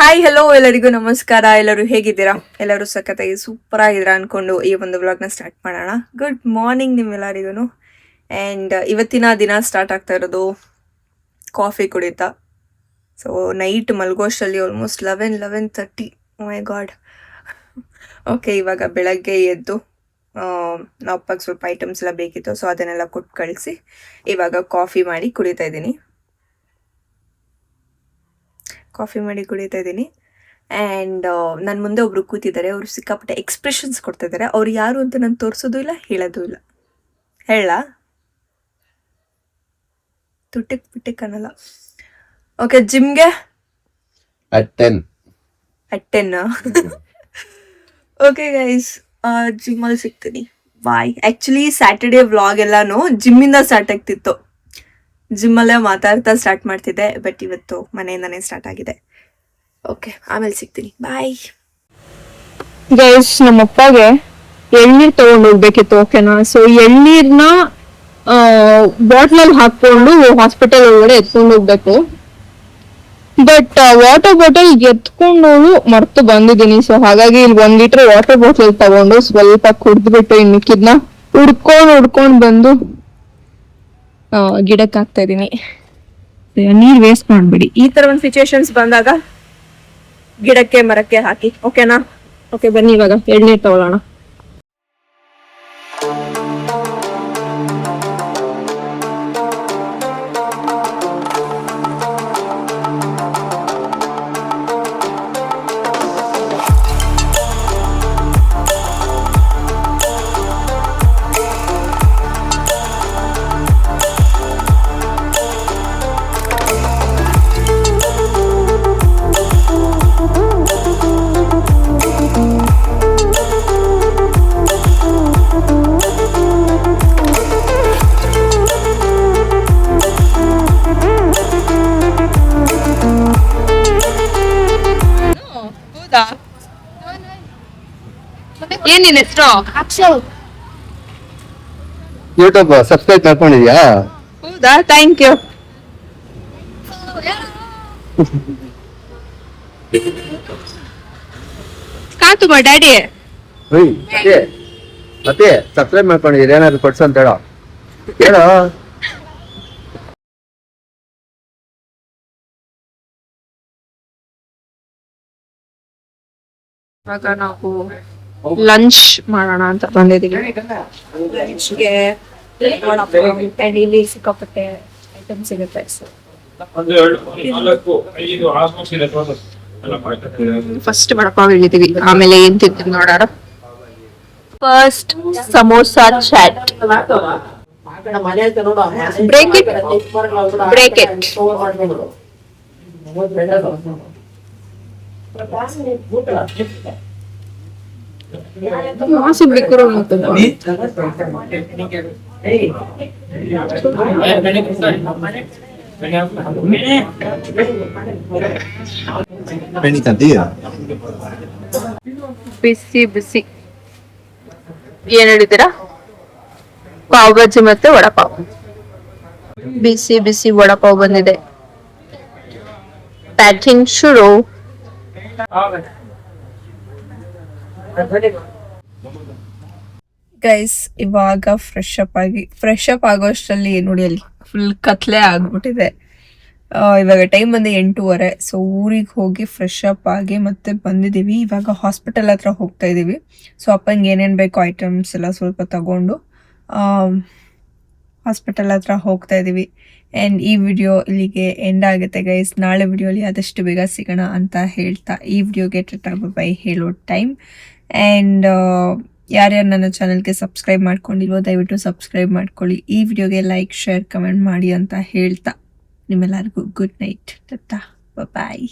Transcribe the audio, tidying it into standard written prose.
Hi hello ಎಲ್ಲರಿಗೂ ನಮಸ್ಕಾರ. ಎಲ್ಲರೂ ಹೇಗಿದ್ದೀರಾ? ಎಲ್ಲರೂ ಸಖತ್ತಾಗಿ ಸೂಪರ್ ಆಗಿದ್ದೀರಾ ಅನ್ಕೊಂಡು ಈ ಒಂದು ವ್ಲಾಗ್ನ ಸ್ಟಾರ್ಟ್ ಮಾಡೋಣ. ಗುಡ್ ಮಾರ್ನಿಂಗ್ ನಿಮ್ಮೆಲ್ಲರಿಗೂ. ಆ್ಯಂಡ್ ಇವತ್ತಿನ ದಿನ ಸ್ಟಾರ್ಟ್ ಆಗ್ತಾ ಇರೋದು ಕಾಫಿ ಕುಡಿತಾ. ಸೊ ನೈಟ್ ಮಲ್ಗೋಷ್ಟಲ್ಲಿ ಆಲ್ಮೋಸ್ಟ್ 11:30. My god. ಓಕೆ, ಇವಾಗ ಬೆಳಗ್ಗೆ ಎದ್ದು ನಾವು ಅಪ್ಪಗೆ ಸ್ವಲ್ಪ ಐಟಮ್ಸ್ ಎಲ್ಲ ಬೇಕಿತ್ತು, ಸೊ ಅದನ್ನೆಲ್ಲ ಕೊಟ್ಟು ಕಳಿಸಿ ಇವಾಗ ಕಾಫಿ ಮಾಡಿ ಕುಡಿತಾ ಇದ್ದೀನಿ. ಆ್ಯಂಡ್ ನನ್ನ ಮುಂದೆ ಒಬ್ರು ಕೂತಿದ್ದಾರೆ. ಅವರು ಸಿಕ್ಕಾಪಟ್ಟೆ ಎಕ್ಸ್ಪ್ರೆಷನ್ಸ್ ಕೊಡ್ತಾ ಇದ್ದಾರೆ. ಅವ್ರು ಯಾರು ಅಂತ ನಾನು ತೋರಿಸೋದು ಇಲ್ಲ, ಹೇಳೋದು ಇಲ್ಲ. ಹೇಳ ತುಟ್ಟಿಕ್ ಪಿಟ್ಟಿಕ್ ಅನ್ನಲ್ಲ. ಓಕೆ, ಜಿಮ್ಗೆ at 10. ಓಕೆ ಗೈಸ್, ಜಿಮ್ಮಲ್ಲಿ ಸಿಗ್ತೀನಿ. ಬಾಯ್. ಆ್ಯಕ್ಚುಲಿ ಸ್ಯಾಟರ್ಡೇ ವ್ಲಾಗ್ ಎಲ್ಲಾನು ಜಿಮ್ಮಿಂದ ಸ್ಟಾರ್ಟ್ ಆಗ್ತಿತ್ತು. ಜಿಮ್ಮಲ್ಲೇ ಮಾತಾಡ್ತಾ ಸ್ಟಾರ್ಟ್ ಮಾಡ್ತಿದ್ದೆ, ಬಟ್ ಇವತ್ತು ಮನೆಯಿಂದನೇ ಸ್ಟಾರ್ಟ್ ಆಗಿದೆ. ಓಕೆ, ಆಮೇಲೆ ಸಿಗ್ತೀನಿ. Bye guys. ನಮ್ಮಪ್ಪಗೆ ಎಳ್ನೀರ್ ತಗೊಂಡು ಹೋಗ್ಬೇಕಿತ್ತು. ಓಕೆನಾ? ಸೊ ಎಳ್ನೀರ್ನ ಬಾಟ್ಲಲ್ಲಿ ಹಾಕೊಂಡು ಹಾಸ್ಪಿಟಲ್ ಒಳಗಡೆ ಎತ್ಕೊಂಡು ಹೋಗ್ಬೇಕು. ಬಟ್ ವಾಟರ್ ಬಾಟಲ್ ಎತ್ಕೊಂಡು ಮರ್ತು ಬಂದಿದ್ದೀನಿ. ಸೊ ಹಾಗಾಗಿ ಇಲ್ಲಿ 1 ಲೀಟರ್ ವಾಟರ್ ಬಾಟಲ್ ತಗೊಂಡು ಸ್ವಲ್ಪ ಕುಡ್ದ್ಬಿಟ್ಟು ಇನ್ ಮಿಕ್ಕಿದ್ನ ಹುಡ್ಕೊಂಡ್ ಬಂದು ಗಿಡಕ್ಕೆ ಹಾಕ್ತಾ ಇದೀನಿ. ನೀರ್ ವೇಸ್ಟ್ ಮಾಡ್ಬಿಡಿ. ಈ ತರ ಒಂದು ಸಿಚುವೇಶನ್ಸ್ ಬಂದಾಗ ಗಿಡಕ್ಕೆ ಮರಕ್ಕೆ ಹಾಕಿ. ಓಕೆನಾ? ಓಕೆ, ಬನ್ನಿ ಇವಾಗ ಎಳ್ನೀರ್ ತಗೊಳ್ಳೋಣ. ಏನಿದೆ ಹೆಸರು? ಅಕ್ಷಯ್. ಯೂಟ್ಯೂಬ್ ಸಬ್ಸ್ಕ್ರೈಬ್ ಮಾಡ್ಕೊಂಡಿದ್ಯಾ? ಹೌದಾ? Thank you. ಕಾತು ಮಾ ಡ್ಯಾಡಿ. ಮತ್ತೆ ಸಬ್ಸ್ಕ್ರೈಬ್ ಮಾಡ್ಕೊಂಡಿದ್ದೀರಿ, ಏನಾದ್ರು ಕೊಡ್ಸು ಅಂತ ಹೇಳೋ. ಇವಾಗ ನಾವು ಲಂಚ್ ಮಾಡೋಣ ಅಂತ ಬಂದಿದ್ದೀವಿ. ಲಂಚ್ಗೆ ಇಲ್ಲಿ ಸಿಕ್ಕಾಪಟ್ಟೆ ಐಟಮ್ ಸಿಗುತ್ತೆ. ಫಸ್ಟ್ ವಡಪಾವ್ ಇಳಿದೀವಿ, ಆಮೇಲೆ ಏನ್ ತಿಂತೀವಿ ನೋಡೋಣ. First samosa chaat. Break it. ಮಾಸಿ ಬಿಕ್ಕರು ಬಿಸಿ ಬಿಸಿ ಏನ್ ಹೇಳಿದ್ದೀರಾ? ಪಾವ್ ಭಾಜಿ ಮತ್ತೆ ವಡಪಾವ್. ಬಿಸಿ ಬಿಸಿ ವಡಪಾವ್ ಬಂದಿದೆ. ಪ್ಯಾಕಿಂಗ್ ಶುರು. ಗೈಸ್, ಇವಾಗ ಫ್ರೆಶ್ ಅಪ್ ಆಗೋಷ್ಟರಲ್ಲಿ ನೋಡಿ ಅಲ್ಲಿ ಫುಲ್ ಕತ್ಲೆ ಆಗ್ಬಿಟ್ಟಿದೆ. ಇವಾಗ ಟೈಮ್ ಬಂದು 8:30. ಸೊ ಊರಿಗೆ ಹೋಗಿ ಫ್ರೆಶ್ ಅಪ್ ಆಗಿ ಮತ್ತೆ ಬಂದಿದ್ದೀವಿ. ಇವಾಗ ಹಾಸ್ಪಿಟಲ್ ಹತ್ರ ಹೋಗ್ತಾ ಇದ್ದೀವಿ. ಸೊ ಅಪ್ಪಂಗೆ ಏನೇನು ಬೇಕು ಐಟಮ್ಸ್ ಎಲ್ಲ ಸ್ವಲ್ಪ ತಗೊಂಡು ಹಾಸ್ಪಿಟಲ್ ಹತ್ರ ಹೋಗ್ತಾ ಇದ್ದೀವಿ. ಆ್ಯಂಡ್ ಈ ವಿಡಿಯೋ ಇಲ್ಲಿಗೆ ಎಂಡ್ ಆಗುತ್ತೆ ಗೈಸ್. ನಾಳೆ ವಿಡಿಯೋಲಿ ಆದಷ್ಟು ಬೇಗ ಸಿಗೋಣ ಅಂತ ಹೇಳ್ತಾ ಈ ವಿಡಿಯೋಗೆ ಬೈ ಹೇಳೋ ಟೈಮ್. ಆ್ಯಂಡ್ ಯಾರ್ಯಾರು ನನ್ನ ಚಾನಲ್ಗೆ ಸಬ್ಸ್ಕ್ರೈಬ್ ಮಾಡ್ಕೊಂಡಿಲ್ವೋ ದಯವಿಟ್ಟು ಸಬ್ಸ್ಕ್ರೈಬ್ ಮಾಡ್ಕೊಳ್ಳಿ. ಈ ವಿಡಿಯೋಗೆ ಲೈಕ್, ಶೇರ್, ಕಮೆಂಟ್ ಮಾಡಿ ಅಂತ ಹೇಳ್ತಾ ನಿಮ್ಮೆಲ್ಲರಿಗೂ ಗುಡ್ ನೈಟ್. ಬಾಯ್.